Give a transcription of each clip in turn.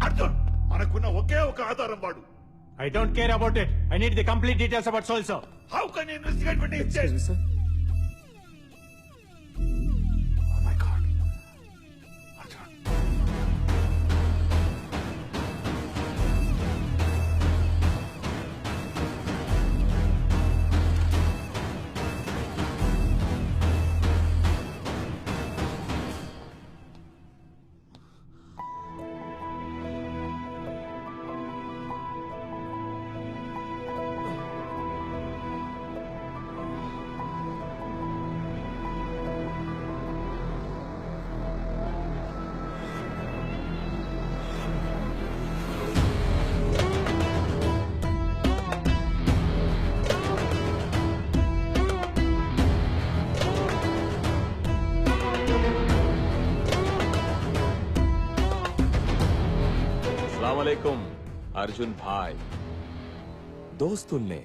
అర్జున్, మనకున్న ఒకే ఒక ఆధారం వాడు. I don't care about it. I need the complete details about Soil, sir. How can you investigate what he said? sir. Oh my God. Arjun. अस्सलामुअलैकुम అర్జున్ భాయ్. దోస్తుల్నే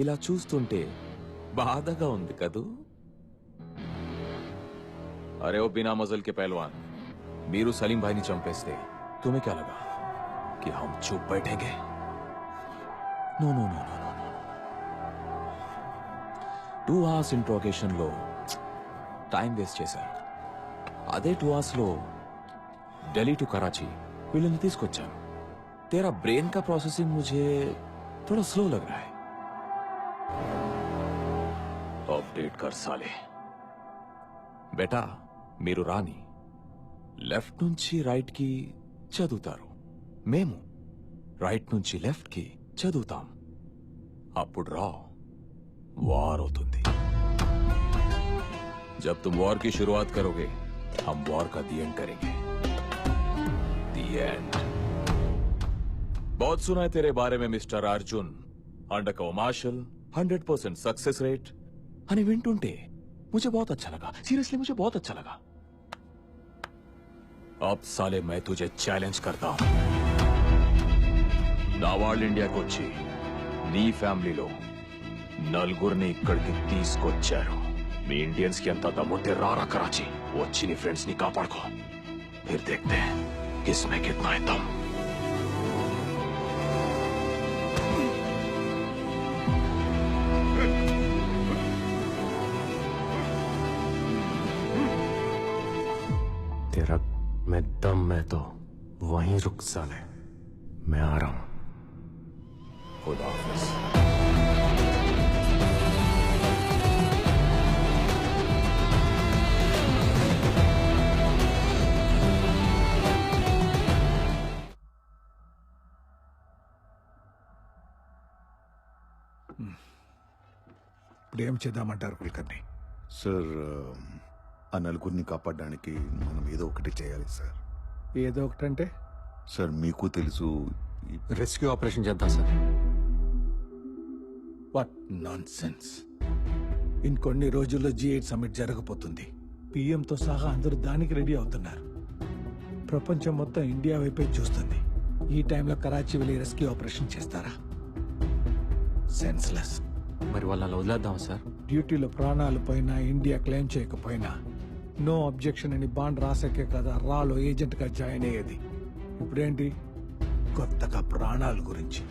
ఇలా చూస్తుంటే బాధగా ఉంది కదూ. అరే ఓ బినా మజల్ के पहलवान, మీరు సలీం భాయ్ని చంపేస్తే तुम्हें क्या लगा कि हम चुप बैठेंगे? No no no no no 2 hours interrogation లో టైం వేస్ట్ చేశారు. అదే 2 hours లో ఢిల్లీ టు कराची వీళ్ళని తీసుకొచ్చాను. तेरा ब्रेन का प्रोसेसिंग मुझे थोड़ा स्लो लग रहा है. अपडेट कर साले. बेटा మీరు రాని లెఫ్ట్ నుంచి రైట్ కి చదువుతారు, మేము రైట్ నుంచి లెఫ్ట్ కి చదువుతాం. అప్పుడు రా వార్ అవుతుంది. जब तुम वॉर की शुरुआत करोगे हम वॉर का दी एंड करेंगे. The end. बहुत सुना है तेरे बारे में mister Arjun. Undercover marshal, 100% success rate అని వింటుంటే मुझे बहुत अच्छा लगा. सीरियसली मुझे बहुत अच्छा लगा. अब साले मैं तुझे चैलेंज करता हूं. నా వాళ్ళు ఇండియాకి వచ్చి నీ ఫ్యామిలీలో నలుగురిని ఇక్కడికి తీసుకొచ్చారు. మీ ఇండియన్స్ కి ఎంత దమ్ముంటే రారా कराची వచ్చి నీ ఫ్రెండ్స్ ని కాపాడుకో. फिर देखते हैं किसमें कितना है दम. तेरा मैं दम मैं तो वहीं रुक साले. मैं आ रहा हूं. खुदा हाफिज. ఇప్పుడు ఏం చేద్దామంటారు కుల్కర్ని? సార్, ఆ నలుగురిని కాపాడడానికి మనం ఏదో ఒకటి చేయాలి సార్. ఏదో ఒకటంటే? సార్ మీకు తెలుసు, రెస్క్యూ ఆపరేషన్ చేద్దాం సార్. What non sense. ఇంకొన్ని రోజుల్లో G8 సమ్మిట్ జరగబోతుంది. పిఎంతో సహా అందరూ దానికి రెడీ అవుతున్నారు. ప్రపంచం మొత్తం ఇండియా వైపే చూస్తుంది. ఈ టైంలో కరాచీ వెళ్ళి రెస్క్యూ ఆపరేషన్ చేస్తారా? సెన్స్లెస్. మరి వాళ్ళని వదిలేద్దాం సార్. డ్యూటీలో ప్రాణాలు పోయినా, ఇండియా క్లెయిమ్ చేయకపోయినా నో అబ్జెక్షన్ అని బాండ్ రాసాకే కదా రాలో ఏజెంట్ గా జాయిన్ అయ్యేది. ఇప్పుడేంటి కొత్తగా ప్రాణాల గురించి?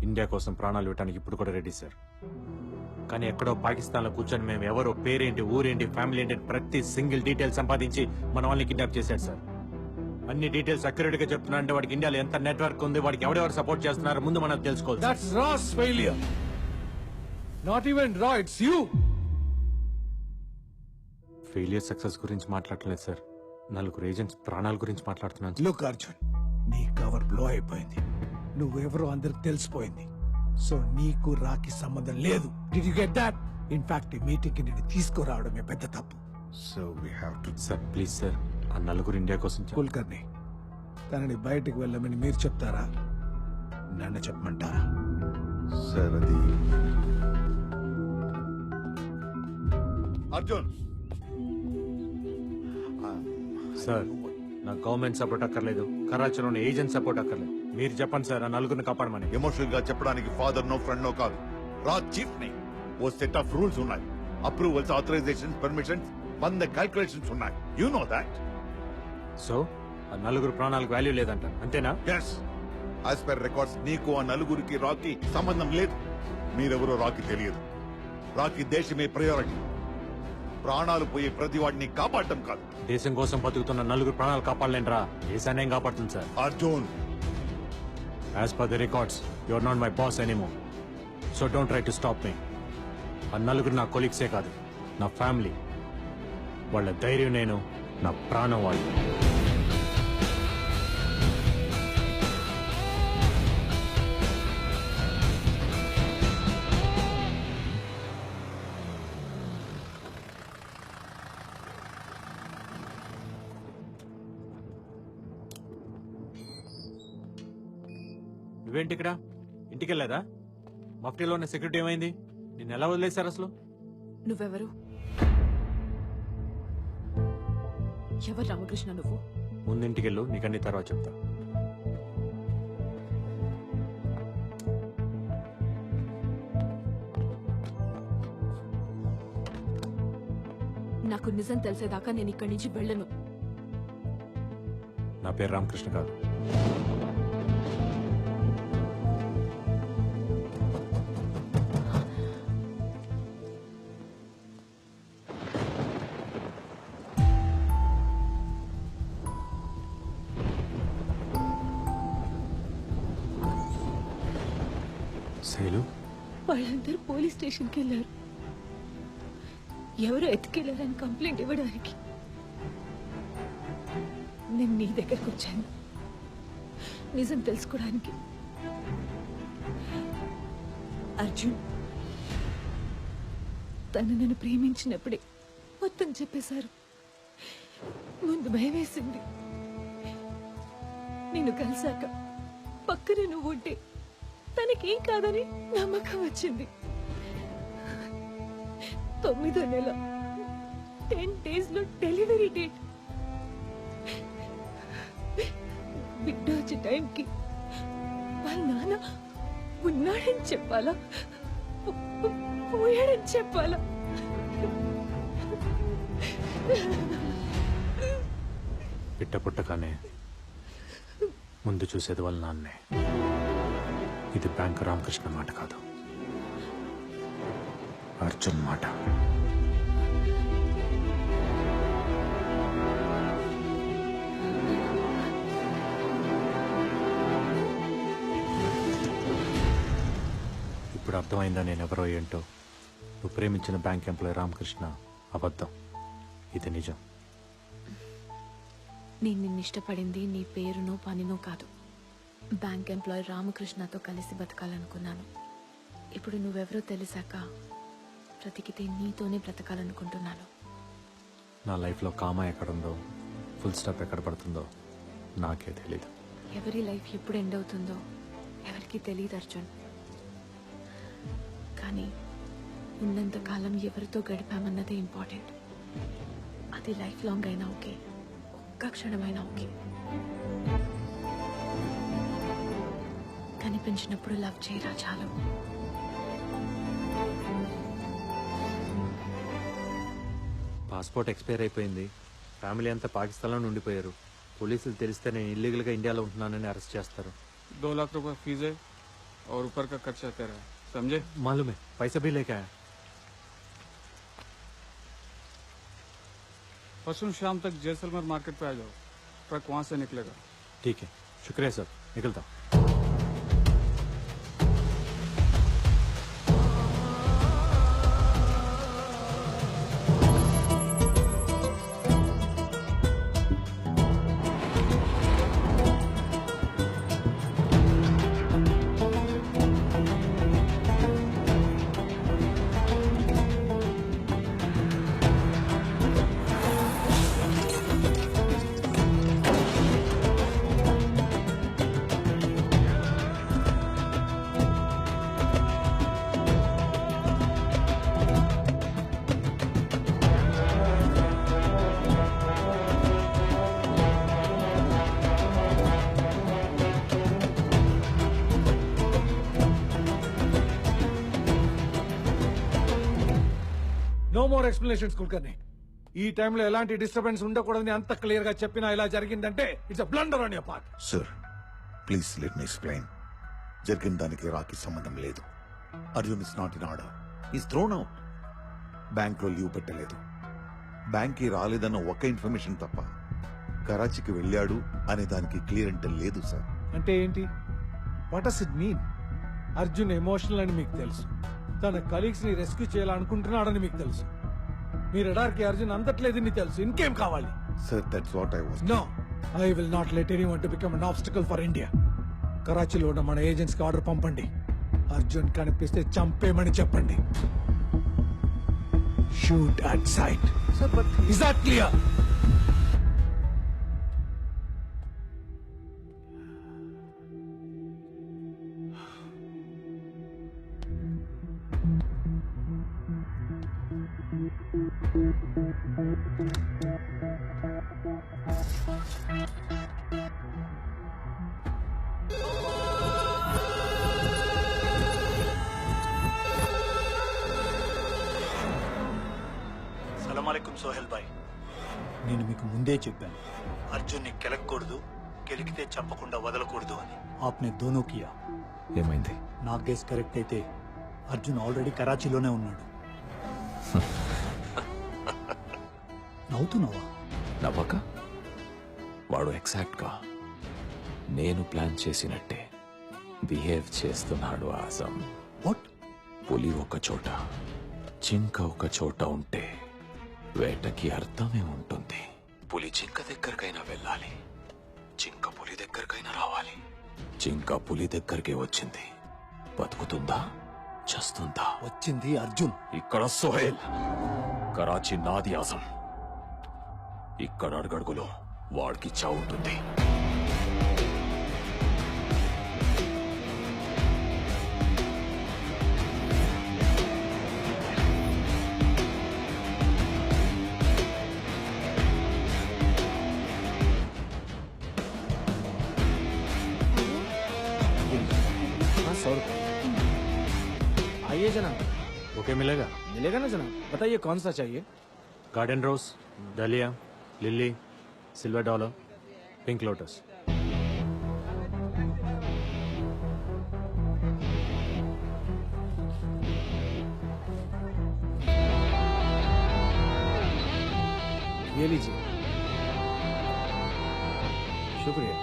ఇండియా కోసం ప్రాణాలు ఇవ్వడానికి ఇప్పుడు కూడా రెడీ సార్. కానీ ఎక్కడో పాకిస్తాన్ లో కూర్చొని మేము ఎవరో పేరేంటి, ఊరేంటి, ఫ్యామిలీ ఏంటి ప్రతి సింగిల్ డీటెయిల్ సంపాదించి మన వాళ్ళని కిడ్నాప్ చేశాడు సార్. అన్ని డీటెయిల్స్ అక్యురేట్ గా చెప్తున్నా అంటే వాడికి ఇండియాలో ఎంత నెట్వర్క్ ఉంది, వాడికి ఎవరెవరు సపోర్ట్ చేస్తున్నారు ముందు మనం తెలుసుకోవాలి. That's RAW's failure. Not even రా, ఇట్స్ యూ. ఫెయిలియర్ సక్సెస్ గురించి మాట్లాడలేదు సార్, నలుగురు ఏజెంట్స్ ప్రాణాల గురించి మాట్లాడుతున్నాను. లుక్ అర్జున్, నీ కవర్ బ్లో అయిపోయింది. నువ్వెవరో అందరికి తెలిసిపోయింది. సో నీకు రాకి సంబంధం లేదు. Did you get that? In fact ఈ మీటింగ్ కి నేను తీసుకురావడమే పెద్ద తప్పు. So we have to. Sir please sir, ఆ నలుగురు ఇండియా కోసం కుల్కర్ని తనని బయటికి వెళ్ళమని మీరు చెప్తారా, నన్ను చెప్పమంటారా? సార్ అది అర్జున్ సార్, నాకు గవర్నమెంట్ సపోర్ట్ అక్కర్లేదు, కరాచీలోని ఏజెంట్ సపోర్ట్ అక్కర్లేదు. మీరు చెప్పండి సార్, ఆ నలుగురిని కాపాడమని. ఎమోషనల్ గా చెప్పడానికి ఫాదర్ నో ఫ్రెండ్ నో కాదు, రా చీఫ్ ని. ఓ సెట్ ఆఫ్ రూల్స్ ఉన్నాయి, అప్రూవల్స్, ఆథరైజేషన్, పర్మిషన్స్, 100 క్యాల్కులేషన్స్ ఉన్నాయి. You know that. సో ఆ నలుగురు ప్రాణాలకు వాల్యూ లేదంటారు అంతేనా? ఎస్, యాజ్ పర్ రికార్డ్స్ నీకు ఆ నలుగురికి రాకీ సంబంధం లేదు. మీరెవరో రాకీ తెలియదు. రాకీ దేశమే ప్రయారిటీ. ప్రాణాలు పోయే ప్రతి వాడిని కాపాడటం కాదు. దేశం కోసం బతుకుతున్న నలుగురు ప్రాణాలు కాపాడలేంట్రా, దేశాన్ని ఏం కాపాడుతుంది sir? Arjun, as per the records you are not my boss anymore, so don't try to stop me. ఆ నలుగురు నా కొలీగ్సే కాదు, నా ఫ్యామిలీ. వాళ్ళ ధైర్యం నేను, నా ప్రాణం వాళ్ళు. నువ్వేంటి ఇక్కడ? ఇంటికి వెళ్ళలేదా? మఫ్టీలో ఉన్న సెక్యూరిటీ ఏమైంది? నిన్ను ఎలా వదిలేశారు అసలు? నువ్వెవరు? ఎవరు రామకృష్ణ నువ్వు? ముందు ఇంటికి వెళ్ళు, నీకన్నీ తర్వాత చెప్తా. నాకు నిజం తెలిసేదాకా నేను ఇక్కడి నుంచి వెళ్ళను. నా పేరు రామకృష్ణ కాదు. శైలు, వాళ్ళందరూ పోలీస్ స్టేషన్కి వెళ్ళారు. ఎవరో ఎత్తుకెళ్లారని కంప్లైంట్ ఇవ్వడానికి. నేను నీ దగ్గరకు వచ్చాను నిజం తెలుసుకోవడానికి. అర్జున్ తను నన్ను ప్రేమించినప్పుడే మొత్తం చెప్పేశారు. ముందు భయం వేసింది. నిన్ను కలిసాక పక్కన నువ్వు ఉంటే తనకేం కాదని నమ్మకం వచ్చింది. 9వ నెల 10 days లో డెలివరీ డేట్. బిడ్డ వచ్చే టైంకి వాళ్ళ నాన్న ఉన్నాడని చెప్పాలా, పోయాడని చెప్పాలా? పిట్ట పుట్టగానే ముందు చూసేది వాళ్ళ నాన్నే. ఇది బ్యాంక్ రామకృష్ణ మాట కాదు, అర్జున్ మాట. ఇప్పుడు అర్థమైందా నేనెవరో ఏంటో? నువ్వు ప్రేమించిన బ్యాంక్ ఎంప్లాయీ రామకృష్ణ అబద్ధం, ఇది నిజం. నేను నిన్ను ఇష్టపడింది నీ పేరునో పనినో కాదు. బ్యాంక్ ఎంప్లాయీ రామకృష్ణతో కలిసి బతకాలనుకున్నాను. ఇప్పుడు నువ్వెవరో తెలిసాక బ్రతికితే నీతోనే బ్రతకాలనుకుంటున్నాను. నా లైఫ్లో కామా ఎక్కడుందో, ఫుల్ స్టాప్ ఎక్కడ పడుతుందో నాకే తెలీదు. ఎవరి లైఫ్ ఎప్పుడు ఎండ్ అవుతుందో ఎవరికి తెలియదు అర్జున్. కానీ ఉన్నంత కాలం ఎవరితో గడిపామన్నదే ఇంపార్టెంట్. అది లైఫ్ లాంగ్ అయినా ఓకే, ఒక్క క్షణమైనా ఓకే. కనిపించినప్పుడు లవ్ చేయరా చాలు. పాస్పోర్ట్ ఎక్స్పైర్ అయిపోయింది. ఫ్యామిలీ అంతా పాకిస్తాన్లో ఉండిపోయారు. పోలీసులు తెలిస్తే నేను ఇల్లీగల్గా ఇండియాలో ఉంటున్నానని అరెస్ట్ చేస్తారు. 2 लाख रुपए फीस है और ऊपर का खर्चा तेरा है, समझे? मालूम है, पैसा भी लेके आया. परसों शाम तक जैसलमेर मार्केट पे आ जाओ, ट्रक वहां से निकलेगा. ठीक है, शुक्रिया सर, निकलता हूं. No more explanations, Kulkarni. ఈ టైంలో ఎలాంటి డిస్టర్బెన్స్ ఉండకూడదని అంత క్లియర్ గా చెప్పినా ఇలా జరిగిందంటే it's blunder on your part. Sir please let me explain. జరిగిన దానికి రాకీ సంబంధం లేదు. Arjun is not in order. Is throne out. Bank లో లీవ్ పెట్టలేదు. బ్యాంక్ కి రాలేదన్న ఒక ఇన్ఫర్మేషన్ తప్ప కరాచీకి వెళ్ళాడు అనే దానికి క్లియర్ అంటే లేదు సార్. అంటే ఏంటి? What does it mean? Arjun emotional అని మీకు తెలుసు, తన కలీగ్స్ ని రెస్క్యూ చేయాలనుకుంటున్నాడని మీకు తెలుసు, మీ రడార్ కి అర్జున్ అందట్లేదని తెలుసు. ఇంకేం కావాలి? Sir that's what I was. No, I will not let anyone to become an obstacle for India. కరాచీలో ఉన్న మన ఏజెంట్స్ కి ఆర్డర్ పంపండి. అర్జున్ కనిపిస్తే చంపేమని చెప్పండి. Shoot at sight. Is that clear? సలామలేకుం సోహెల్ భాయ్, నేను మీకు ముందే చెప్పాను అర్జున్ని కెలకూడదు, కెలికితే చంపకుండా వదలకూడదు అని. ఆప్నే దోనో కియా. ఏమైంది? నా కేసు కరెక్ట్ అయితే అర్జున్ ఆల్రెడీ కరాచీలోనే ఉన్నాడు. నవ్వుతున్నావా? నవ్వక? వాడు ఎగ్జాక్ట్ గా నేను ప్లాన్ చేసినట్టే బిహేవ్ చేస్తున్నాడు ఆజం. వాట్? పులి ఒక చోట, జింక ఒక చోట ఉంటే వేటకి అర్థమే ఉంటుంది. పులి జింక దగ్గరకైనా వెళ్ళాలి, జింక పులి దగ్గరకైనా రావాలి. జింక పులి దగ్గరికి వచ్చింది, బతుకుతుందా చస్తుందా? వచ్చింది అర్జున్. ఇక్కడ సోహెల్. కరాచీ నాది ఆజం. ఇక్కడ అడుగడుగులో వాడికి చావు ఉంటుంది. आइए जनाब, ఓకే మిలేగా? मिलेगा ना जनाब? बताइए कौन सा चाहिए? गार्डन रोज, डलिया, lily, silver dollar, pink lotus. ये लीजिए, शुक्रिया.